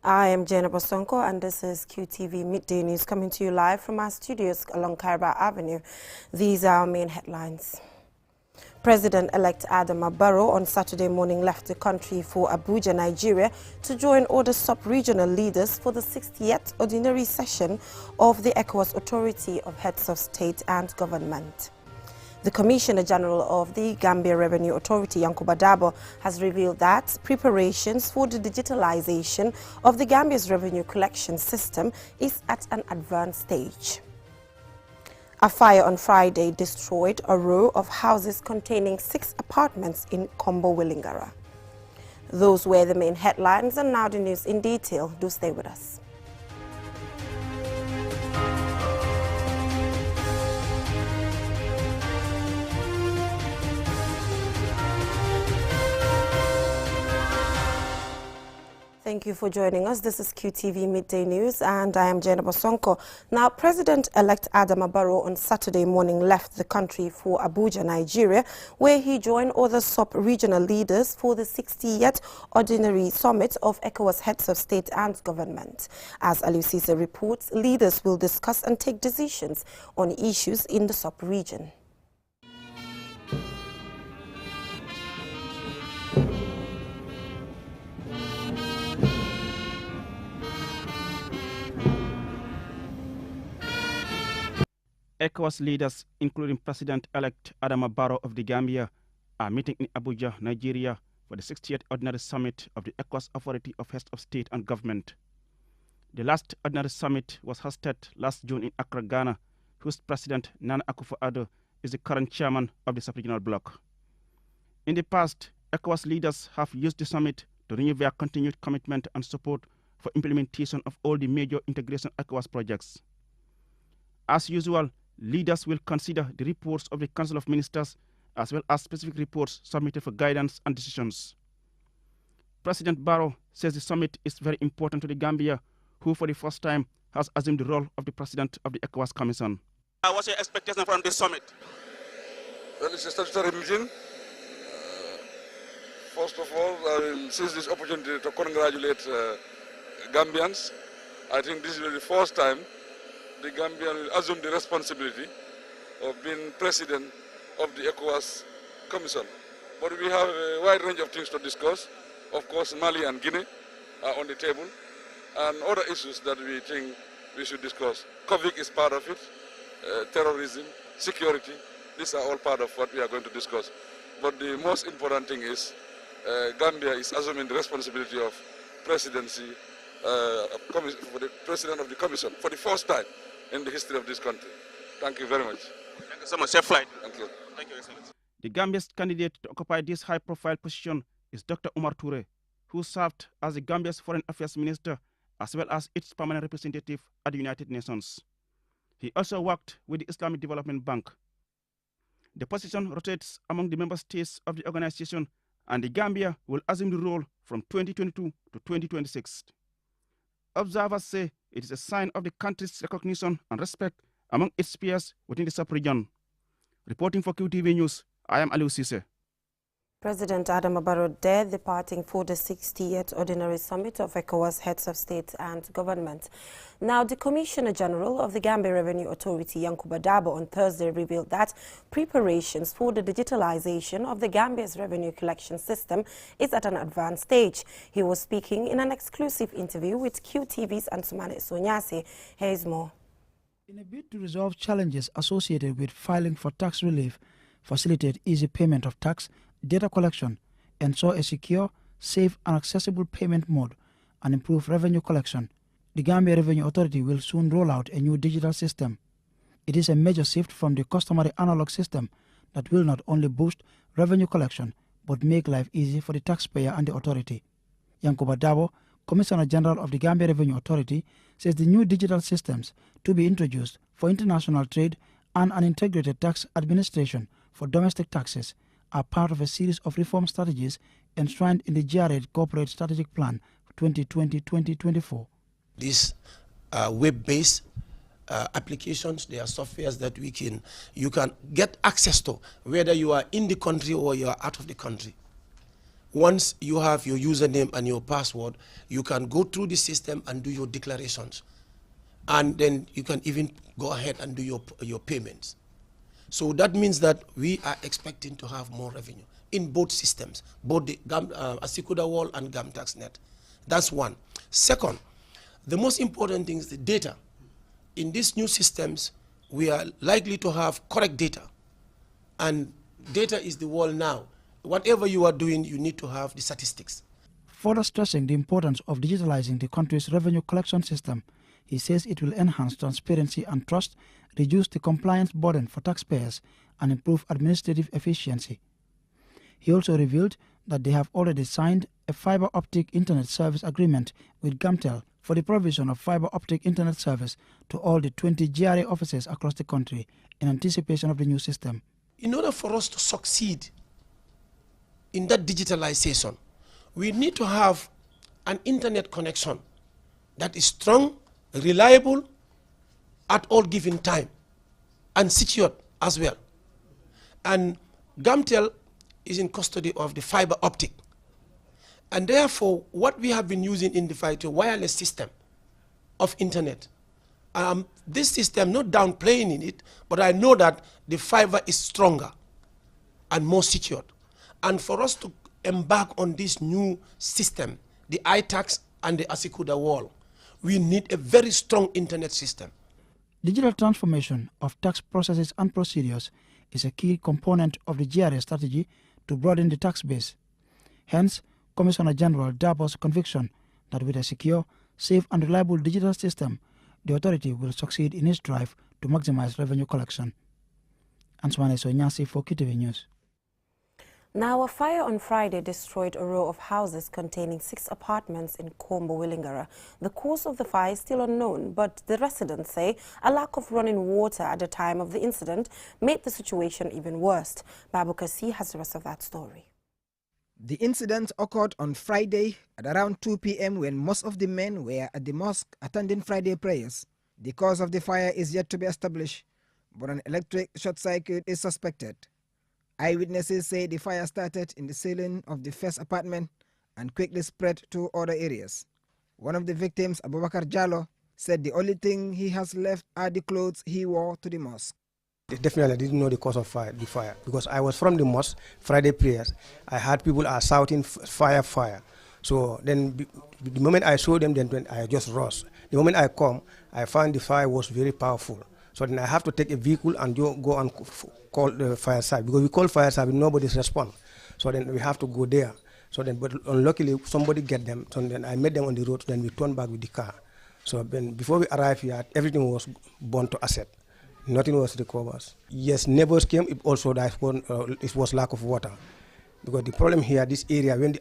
I am Jenna Bosonko, and this is Qtv Midday News coming to you live from our studios along Kairaba Avenue. These are our main headlines. President-elect Adama Barrow on Saturday morning left the country for Abuja, Nigeria, to join other sub-regional leaders for the 60th ordinary session of the ECOWAS Authority of Heads of State and Government. The Commissioner General of the Gambia Revenue Authority, Yankuba Dabo, has revealed that preparations for the digitalization of the Gambia's revenue collection system is at an advanced stage. A fire on Friday destroyed a row of houses containing 6 apartments in Kombo Willingara. Those were the main headlines, and now the news in detail. Do stay with us. Thank you for joining us. This is Qtv Midday News, and I am Jenna Bosonko. Now, President-elect Adama Barrow on Saturday morning left the country for Abuja, Nigeria, where he joined other sub-regional leaders for the 60th Ordinary Summit of ECOWAS Heads of State and Government. As Aliu Cisse reports, leaders will discuss and take decisions on issues in the sub-region. ECOWAS leaders, including President-elect Adama Barrow of the Gambia, are meeting in Abuja, Nigeria, for the 60th Ordinary Summit of the ECOWAS Authority of Heads of State and Government. The last Ordinary Summit was hosted last June in Accra, Ghana, whose President Nana Akufo-Addo is the current chairman of the sub-regional bloc. In the past, ECOWAS leaders have used the summit to renew their continued commitment and support for implementation of all the major integration ECOWAS projects. As usual, leaders will consider the reports of the Council of Ministers as well as specific reports submitted for guidance and decisions. President Barrow says the summit is very important to the Gambia, who for the first time has assumed the role of the President of the ECOWAS Commission. What's your expectation from this summit? Well, it's a statutory meeting. First of all, I will seize this opportunity to congratulate Gambians. I think this is the first time the Gambian will assume the responsibility of being president of the ECOWAS Commission. But we have a wide range of things to discuss. Of course, Mali and Guinea are on the table, and other issues that we think we should discuss. COVID is part of it, terrorism, security, these are all part of what we are going to discuss. But the most important thing is Gambia is assuming the responsibility of presidency for the president of the commission for the first time in the history of this country. Thank you very much. Thank you so much. Safe flight. Thank you. Thank you, Excellency. The Gambia's candidate to occupy this high-profile position is Dr. Umar Toure, who served as the Gambia's Foreign Affairs Minister as well as its permanent representative at the United Nations. He also worked with the Islamic Development Bank. The position rotates among the member states of the organization, and the Gambia will assume the role from 2022 to 2026. Observers say it is a sign of the country's recognition and respect among its peers within the sub-region. Reporting for QTV News, I am Aliu Cisse. President Adama Barrow there departing for the 60th Ordinary Summit of ECOWAS Heads of State and Government. Now, the Commissioner General of the Gambia Revenue Authority, Yankuba Dabo, on Thursday revealed that preparations for the digitalization of the Gambia's revenue collection system is at an advanced stage. He was speaking in an exclusive interview with QTV's Ansumane Sonyase. Here's more. In a bid to resolve challenges associated with filing for tax relief, facilitate easy payment of tax, data collection, ensure a secure, safe and accessible payment mode, and improve revenue collection, the Gambia Revenue Authority will soon roll out a new digital system. It is a major shift from the customary analog system that will not only boost revenue collection but make life easy for the taxpayer and the authority. Yankuba Dabo, Commissioner General of the Gambia Revenue Authority, says the new digital systems to be introduced for international trade and an integrated tax administration for domestic taxes are part of a series of reform strategies enshrined in the GRA Corporate Strategic Plan 2020-2024. These web-based applications, they are softwares that you can get access to, whether you are in the country or you are out of the country. Once you have your username and your password, you can go through the system and do your declarations. And then you can even go ahead and do your payments. So that means that we are expecting to have more revenue in both systems, both the Asikuda Wall and GAM TaxNet. That's one. Second, the most important thing is the data. In these new systems, we are likely to have correct data. And data is the wall now. Whatever you are doing, you need to have the statistics. Further stressing the importance of digitalizing the country's revenue collection system, he says it will enhance transparency and trust, reduce the compliance burden for taxpayers, and improve administrative efficiency. He also revealed that they have already signed a fiber optic internet service agreement with Gamtel for the provision of fiber optic internet service to all the 20 GRA offices across the country in anticipation of the new system. In order for us to succeed in that digitalization, we need to have an internet connection that is strong, reliable, at all given time, and secured as well. And Gamtel is in custody of the fiber optic. And therefore, what we have been using in the wireless system of internet, this system, not downplaying in it, but I know that the fiber is stronger and more secured. And for us to embark on this new system, the iTax and the Asikuda Wall, we need a very strong internet system. Digital transformation of tax processes and procedures is a key component of the GRA strategy to broaden the tax base. Hence, Commissioner General Dabo's conviction that with a secure, safe and reliable digital system, the authority will succeed in its drive to maximize revenue collection. Answane Sonyasi for Qtv News. Now, a fire on Friday destroyed a row of houses containing 6 apartments in Kombo, Willingara. The cause of the fire is still unknown, but the residents say a lack of running water at the time of the incident made the situation even worse. Babu Kasi has the rest of that story. The incident occurred on Friday at around 2 p.m. when most of the men were at the mosque attending Friday prayers. The cause of the fire is yet to be established, but an electric short circuit is suspected. Eyewitnesses say the fire started in the ceiling of the first apartment and quickly spread to other areas. One of the victims, Abubakar Jallo, said the only thing he has left are the clothes he wore to the mosque. Definitely, I didn't know the cause of the fire, because I was from the mosque, Friday prayers. I heard people are shouting fire, fire. So then the moment I saw them, then I just rushed. The moment I come, I found the fire was very powerful. So then I have to take a vehicle and go and call the fire service, because we call fire service, nobody's respond. So then we have to go there. So then, but unluckily, somebody get them. So then I met them on the road, then we turned back with the car. So then before we arrived here, everything was burned to asset. Nothing was recovered. Yes, neighbors came. It also it was lack of water, because the problem here, this area, when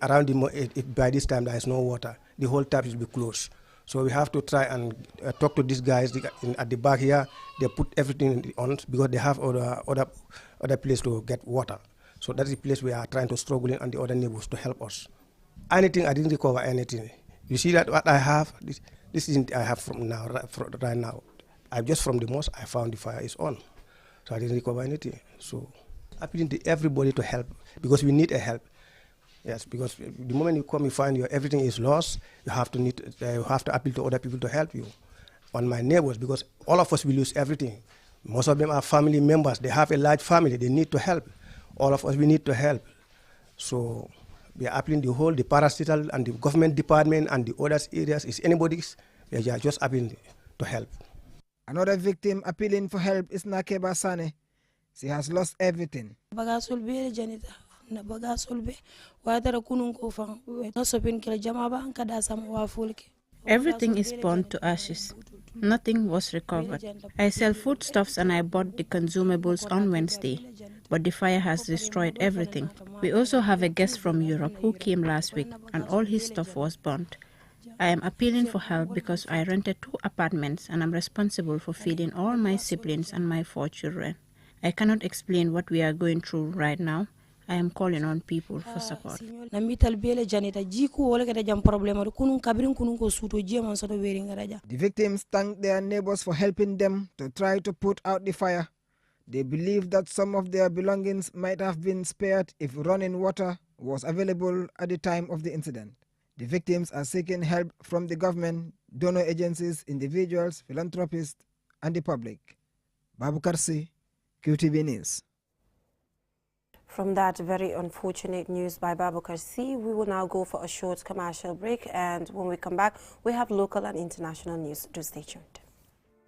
by this time there is no water, the whole tap will be closed. So we have to try and talk to these guys at the back here. They put everything on because they have other place to get water. So that's the place we are trying to struggle in, and the other neighbors to help us. Anything, I didn't recover anything. You see that what I have, this isn't I have from now, right now. I'm just from the mosque, I found the fire is on. So I didn't recover anything. So appealing to everybody to help, because we need a help. Yes, because the moment you come, you find everything is lost, you have to appeal to other people to help you. On my neighbors, because all of us will lose everything. Most of them are family members. They have a large family. They need to help. All of us, we need to help. So we are appealing the whole, the parastatal and the government department and the other areas. Is anybody's? We are just appealing to help. Another victim appealing for help is Nakeba Sane. She has lost everything. Everything is burned to ashes. Nothing was recovered. I sell foodstuffs and I bought the consumables on Wednesday, but the fire has destroyed everything. We also have a guest from Europe who came last week and all his stuff was burnt. I am appealing for help because I rented 2 apartments and I'm responsible for feeding all my siblings and my 4 children. I cannot explain what we are going through right now. I am calling on people for support. The victims thank their neighbors for helping them to try to put out the fire. They believe that some of their belongings might have been spared if running water was available at the time of the incident. The victims are seeking help from the government, donor agencies, individuals, philanthropists, and the public. Babu Karsi, QTV News. From that very unfortunate news by Babakar C, we will now go for a short commercial break, and when we come back, we have local and international news. Do stay tuned.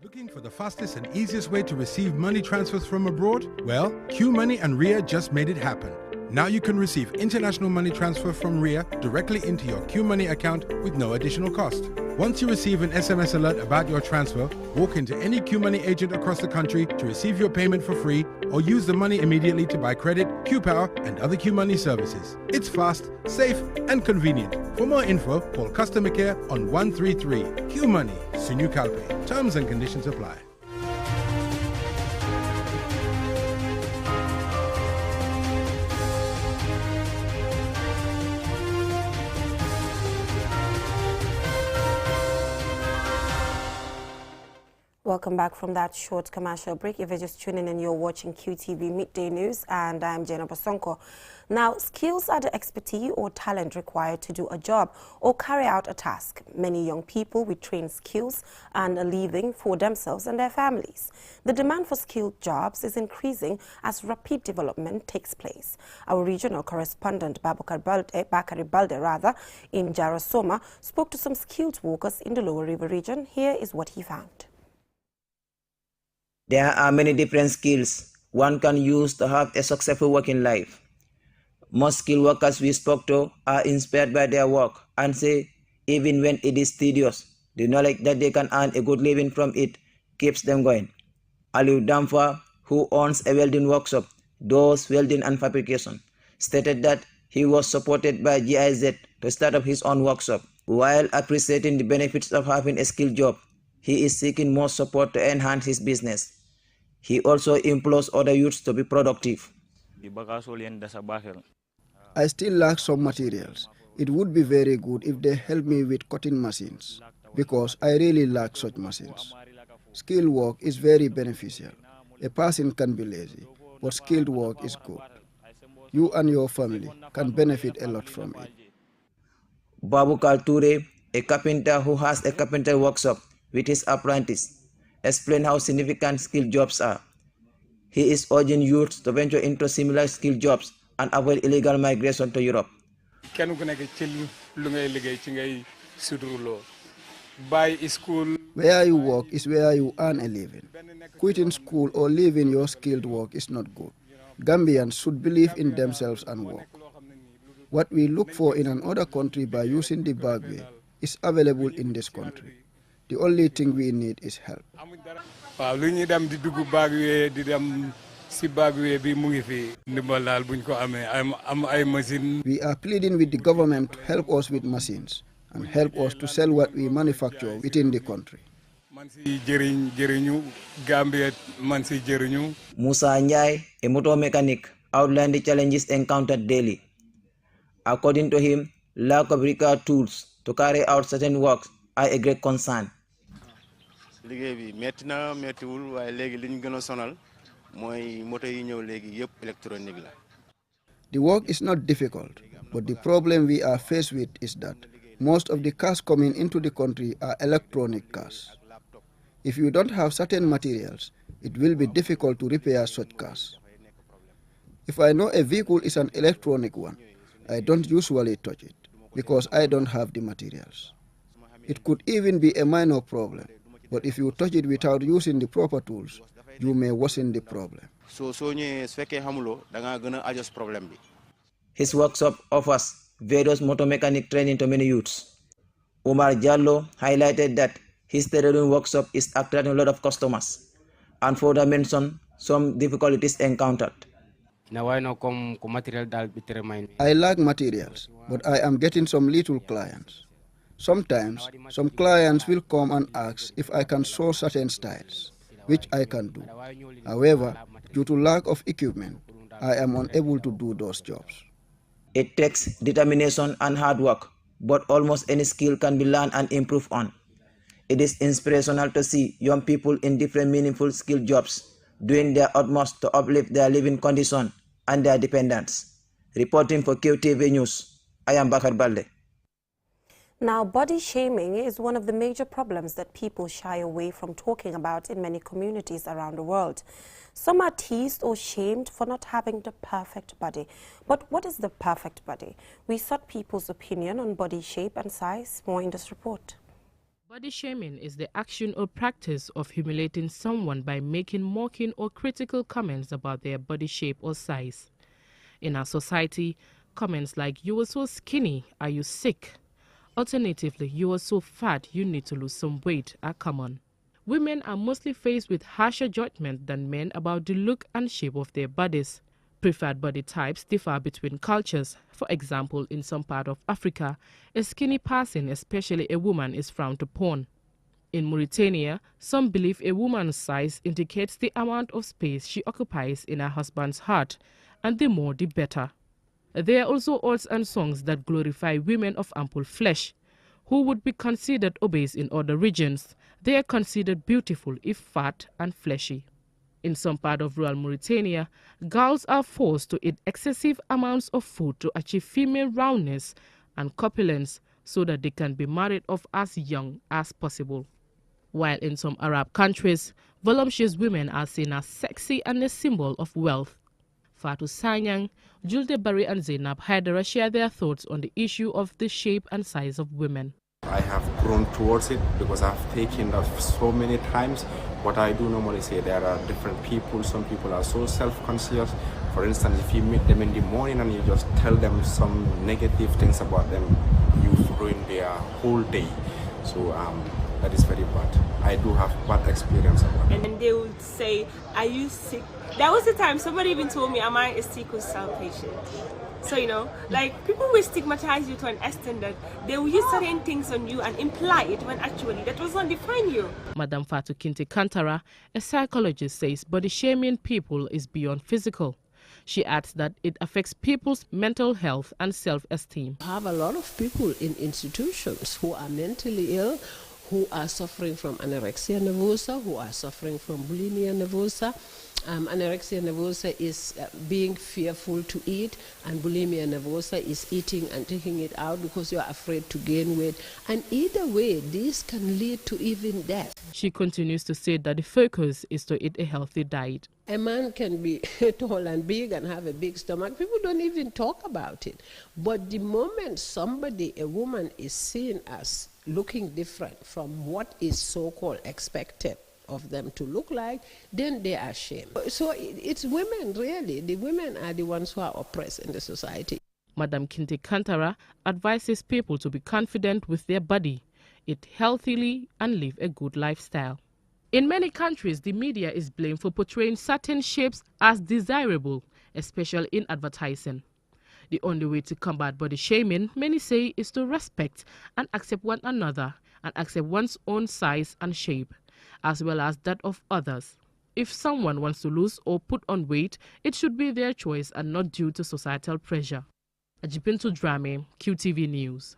Looking for the fastest and easiest way to receive money transfers from abroad? Well, QMoney and RIA just made it happen. Now you can receive international money transfer from RIA directly into your QMoney account with no additional cost. Once you receive an SMS alert about your transfer, walk into any QMoney agent across the country to receive your payment for free, or use the money immediately to buy credit, QPower, and other QMoney services. It's fast, safe, and convenient. For more info, call customer care on 133. QMoney, Sunu Kalpe. Terms and conditions apply. Welcome back from that short commercial break. If you're just tuning in, you're watching QTV Midday News, and I'm Jenna Bosonko. Now, skills are the expertise or talent required to do a job or carry out a task. Many young people with trained skills earn a living for themselves and their families. The demand for skilled jobs is increasing as rapid development takes place. Our regional correspondent, Bakari Balde, in Jarasoma, spoke to some skilled workers in the Lower River region. Here is what he found. There are many different skills one can use to have a successful working life. Most skilled workers we spoke to are inspired by their work and say even when it is tedious, the knowledge that they can earn a good living from it keeps them going. Aliu Damfa, who owns a welding workshop, does welding and fabrication, stated that he was supported by GIZ to start up his own workshop. While appreciating the benefits of having a skilled job, he is seeking more support to enhance his business. He also implores other youths to be productive. I still lack some materials. It would be very good if they help me with cutting machines, because I really lack such machines. Skilled work is very beneficial. A person can be lazy, but skilled work is good. You and your family can benefit a lot from it. Babu Kalture, a carpenter who has a carpenter workshop with his apprentice, explain how significant skilled jobs are. He is urging youths to venture into similar skilled jobs and avoid illegal migration to Europe. Where you work is where you earn a living. Quitting school or leaving your skilled work is not good. Gambians should believe in themselves and work. What we look for in another country by using the back way is available in this country. The only thing we need is help. We are pleading with the government to help us with machines and help us to sell what we manufacture within the country. Musa Njai, a motor mechanic, outlined the challenges encountered daily. According to him, lack of required tools to carry out certain works are a great concern. The work is not difficult, but the problem we are faced with is that most of the cars coming into the country are electronic cars. If you don't have certain materials, it will be difficult to repair such cars. If I know a vehicle is an electronic one, I don't usually touch it because I don't have the materials. It could even be a minor problem, but if you touch it without using the proper tools, you may worsen the problem. His workshop offers various motor mechanic training to many youths. Umar Jallo highlighted that his tailoring workshop is attracting a lot of customers and further mentioned some difficulties encountered. I lack materials, but I am getting some little clients. Sometimes, some clients will come and ask if I can sew certain styles, which I can do. However, due to lack of equipment, I am unable to do those jobs. It takes determination and hard work, but almost any skill can be learned and improved on. It is inspirational to see young people in different meaningful skill jobs doing their utmost to uplift their living condition and their dependents. Reporting for Qtv News, I am Bakar Balde. Now, body shaming is one of the major problems that people shy away from talking about in many communities around the world. Some are teased or shamed for not having the perfect body. But what is the perfect body? We sought people's opinion on body shape and size. More in this report. Body shaming is the action or practice of humiliating someone by making mocking or critical comments about their body shape or size. In our society, comments like, "You are so skinny, are you sick?" Alternatively, "You are so fat, you need to lose some weight," are common. Women are mostly faced with harsher judgment than men about the look and shape of their bodies. Preferred body types differ between cultures. For example, in some part of Africa, a skinny person, especially a woman, is frowned upon. In Mauritania, some believe a woman's size indicates the amount of space she occupies in her husband's heart, and the more the better. There are also odes and songs that glorify women of ample flesh, who would be considered obese in other regions. They are considered beautiful if fat and fleshy. In some part of rural Mauritania, girls are forced to eat excessive amounts of food to achieve female roundness and corpulence so that they can be married off as young as possible. While in some Arab countries, voluptuous women are seen as sexy and a symbol of wealth. Fatou Sanyang, Julde Barry and Zainab Haidara share their thoughts on the issue of the shape and size of women. I have grown towards it because I've taken that so many times. What I do normally say, there are different people. Some people are so self-conscious. For instance, if you meet them in the morning and you just tell them some negative things about them, you've ruined their whole day. So that is very bad. I do have bad experience about it. And then they would say, "Are you sick?" There was a time somebody even told me, "Am I a sickle cell patient?" So, like, people will stigmatize you to an extent that they will use certain things on you and imply it when actually that does not define you. Madam Fatou Kinte Kantara, a psychologist, says body shaming people is beyond physical. She adds that it affects people's mental health and self-esteem. We have a lot of people in institutions who are mentally ill, who are suffering from anorexia nervosa, who are suffering from bulimia nervosa. Anorexia nervosa is being fearful to eat, and bulimia nervosa is eating and taking it out because you are afraid to gain weight. And either way, this can lead to even death. She continues to say that the focus is to eat a healthy diet. A man can be tall and big and have a big stomach. People don't even talk about it. But the moment somebody, a woman, is seen as looking different from what is so-called expected of them to look like, then they are shamed. So it's women, really. The women are the ones who are oppressed in the society. Madam Kinte Kantara advises people to be confident with their body, eat healthily, and live a good lifestyle. In many countries, the media is blamed for portraying certain shapes as desirable, especially in advertising. The only way to combat body shaming, many say, is to respect and accept one another and accept one's own size and shape, as well as that of others. If someone wants to lose or put on weight, it should be their choice and not due to societal pressure. Ajibintu Drame, QTV News.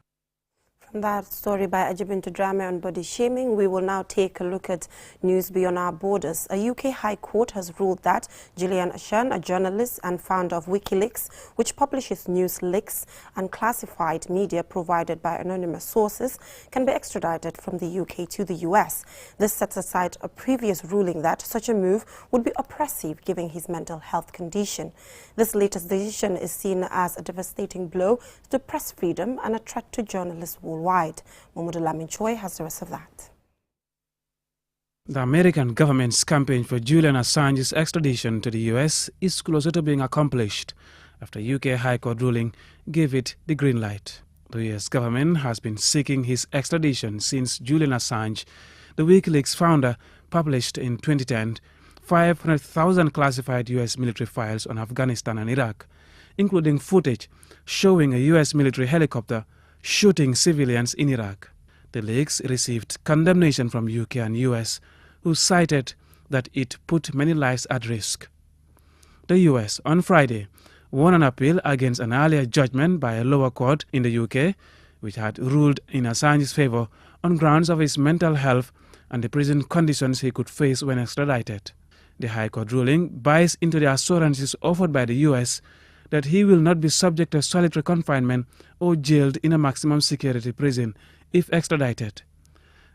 From that story by Ajibintu Drame on body shaming, we will now take a look at news beyond our borders. A UK High Court has ruled that Julian Assange, a journalist and founder of WikiLeaks, which publishes news leaks and classified media provided by anonymous sources, can be extradited from the UK to the US. This sets aside a previous ruling that such a move would be oppressive given his mental health condition. This latest decision is seen as a devastating blow to press freedom and a threat to journalists worldwide. Momodu Lamin Choi has the rest of that. The American government's campaign for Julian Assange's extradition to the US is closer to being accomplished after UK High Court ruling gave it the green light. The US government has been seeking his extradition since Julian Assange, the WikiLeaks founder, published in 2010 500,000 classified US military files on Afghanistan and Iraq, including footage showing a US military helicopter shooting civilians in Iraq. The leaks received condemnation from UK and US, who cited that it put many lives at risk. The US, on Friday, won an appeal against an earlier judgment by a lower court in the UK, which had ruled in Assange's favor on grounds of his mental health and the prison conditions he could face when extradited. The High Court ruling buys into the assurances offered by the US that he will not be subject to solitary confinement or jailed in a maximum security prison if extradited.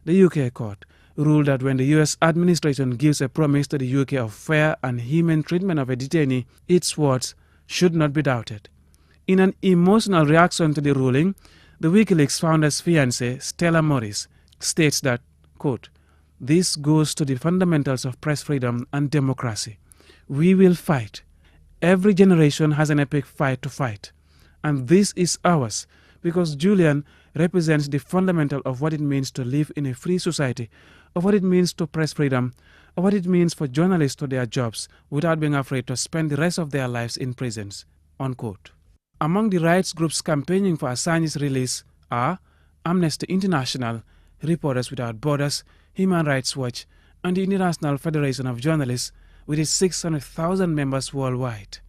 The UK court ruled that when the US administration gives a promise to the UK of fair and humane treatment of a detainee, its words should not be doubted. In an emotional reaction to the ruling, the WikiLeaks founder's fiancée, Stella Morris, states that, quote, "This goes to the fundamentals of press freedom and democracy. We will fight. Every generation has an epic fight to fight. And this is ours because Julian represents the fundamental of what it means to live in a free society, of what it means to press freedom, of what it means for journalists to their jobs without being afraid to spend the rest of their lives in prisons." Unquote. Among the rights groups campaigning for Assange's release are Amnesty International, Reporters Without Borders, Human Rights Watch, and the International Federation of Journalists, with its 600,000 members worldwide.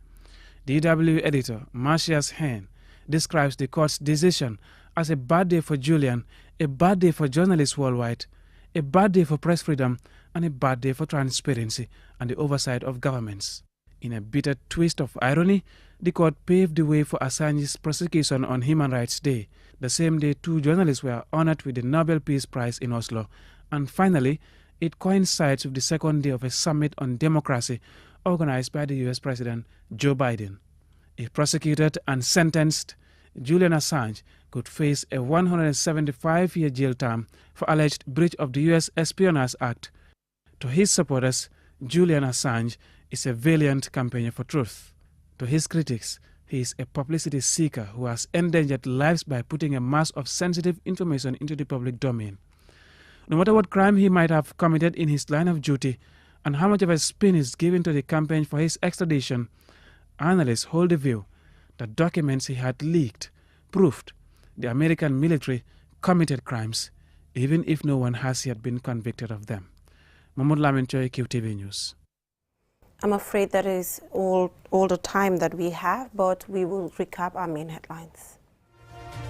DW editor Marcius Hen describes the court's decision as a bad day for Julian, a bad day for journalists worldwide, a bad day for press freedom, and a bad day for transparency and the oversight of governments. In a bitter twist of irony, the court paved the way for Assange's prosecution on Human Rights Day, the same day 2 journalists were honored with the Nobel Peace Prize in Oslo, and finally, it coincides with the second day of a summit on democracy organized by the US President Joe Biden. If prosecuted and sentenced, Julian Assange could face a 175-year jail term for alleged breach of the US Espionage Act. To his supporters, Julian Assange is a valiant campaigner for truth. To his critics, he is a publicity seeker who has endangered lives by putting a mass of sensitive information into the public domain. No matter what crime he might have committed in his line of duty and how much of a spin is given to the campaign for his extradition, analysts hold the view that documents he had leaked proved the American military committed crimes, even if no one has yet been convicted of them. Mahmoud Lamin Choi, QTV News. I'm afraid that is all the time that we have, but we will recap our main headlines.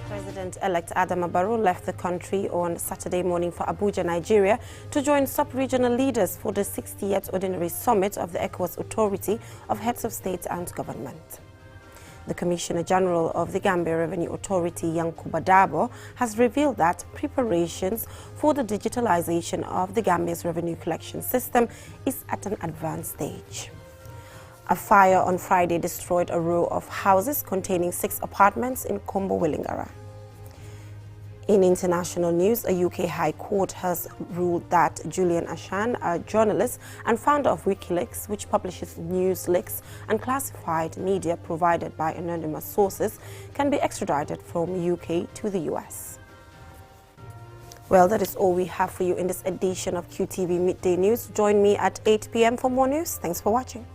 President-elect Adama Barrow left the country on Saturday morning for Abuja, Nigeria, to join sub-regional leaders for the 60th Ordinary Summit of the ECOWAS Authority of Heads of State and Government. The Commissioner General of the Gambia Revenue Authority, Yankuba Dabo, has revealed that preparations for the digitalization of the Gambia's revenue collection system is at an advanced stage. A fire on Friday destroyed a row of houses containing 6 apartments in Kombo Willingara. In international news, a UK High Court has ruled that Julian Assange, a journalist and founder of WikiLeaks, which publishes news leaks and classified media provided by anonymous sources, can be extradited from UK to the US. Well, that is all we have for you in this edition of QTV Midday News. Join me at 8 p.m. for more news. Thanks for watching.